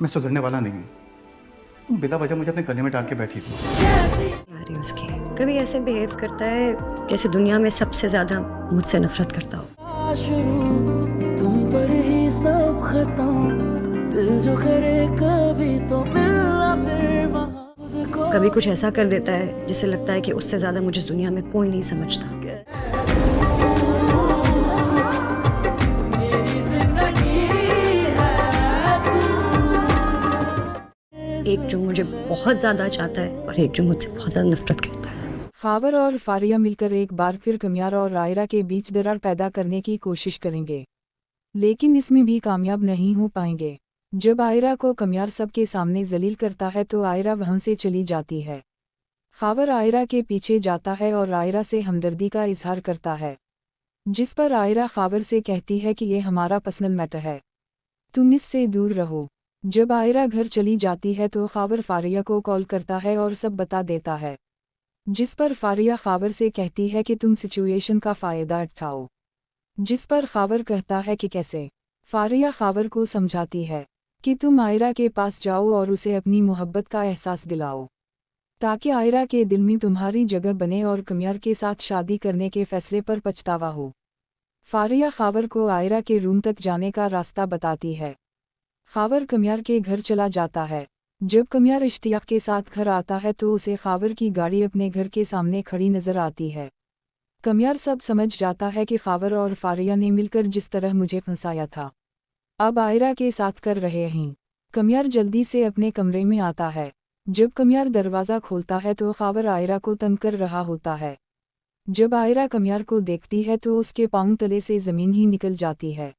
मैं सुधरने वाला नहीं हूँ। तुम बिला वजह मुझे अपने गले में डाल के बैठी थी। यारी उसकी कभी ऐसे बिहेव करता है जैसे दुनिया में सबसे ज्यादा मुझसे नफरत करता हो। शुरू तुम पर ही सब खत्म, दिल जो करे कभी तो मिलना फिर वहाँ खुद को। कभी कुछ ऐसा कर देता है जिससे लगता है कि उससे ज्यादा मुझे इस दुनिया में कोई नहीं समझता। मेरी जिंदगी है तू। एक जो मुझे बहुत ज्यादा चाहता है और एक जो मुझसे बहुत ज्यादा नफरत करता है। फावर और फारिया मिलकर एक बार फिर कमियार और आयरा के बीच दरार पैदा करने की कोशिश करेंगे, लेकिन इसमें भी कामयाब नहीं हो पाएंगे। जब आयरा को कमियार सबके सामने जलील करता है तो आयरा वहां से चली जाती है। फावर आयरा के पीछे जाता है और आयरा से हमदर्दी का इजहार करता है, जिस पर आयरा फावर से कहती है कि ये हमारा पर्सनल मैटर है, तुम इससे दूर रहो। जब आयरा घर चली जाती है तो फावर फारिया को कॉल करता है और सब बता देता है, जिस पर फारिया फावर से कहती है कि तुम सिचुएशन का फ़ायदा उठाओ, जिस पर फावर कहता है कि कैसे। फारिया फावर को समझाती है कि तुम आयरा के पास जाओ और उसे अपनी मोहब्बत का एहसास दिलाओ, ताकि आयरा के दिल में तुम्हारी जगह बने और कमियार के साथ शादी करने के फैसले पर पछतावा हो। फारिया फावर को आयरा के रूम तक जाने का रास्ता बताती है। फावर कमियार के घर चला जाता है। जब कमियार इश्तियाक के साथ घर आता है तो उसे फावर की गाड़ी अपने घर के सामने खड़ी नजर आती है। कमियार सब समझ जाता है कि फावर और फारिया ने मिलकर जिस तरह मुझे फंसाया था, अब आयरा के साथ कर रहे हैं। कमियार जल्दी से अपने कमरे में आता है। जब कमियार दरवाज़ा खोलता है तो फावर आयरा को तंग कर रहा होता है। जब आयरा कमियार को देखती है तो उसके पाँव तले से ज़मीन ही निकल जाती है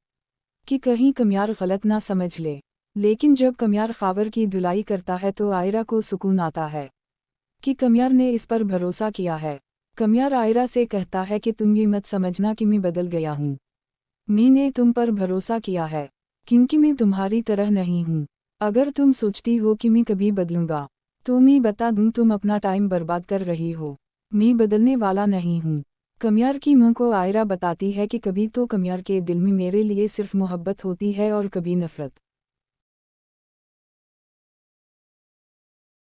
कि कहीं कमियार गलत ना समझ ले। लेकिन जब कमियार फावर की धुलाई करता है तो आयरा को सुकून आता है कि कमियार ने इस पर भरोसा किया है। कमियार आयरा से कहता है कि तुम ये मत समझना कि मैं बदल गया हूँ, मैंने तुम पर भरोसा किया है क्योंकि मैं तुम्हारी तरह नहीं हूँ। अगर तुम सोचती हो कि मैं कभी बदलूंगा तो मैं बता दूं तुम अपना टाइम बर्बाद कर रही हो, मैं बदलने वाला नहीं हूँ। कमियार की मुँह को आयरा बताती है कि कभी तो कमियार के दिल में मेरे लिए सिर्फ मोहब्बत होती है और कभी नफरत।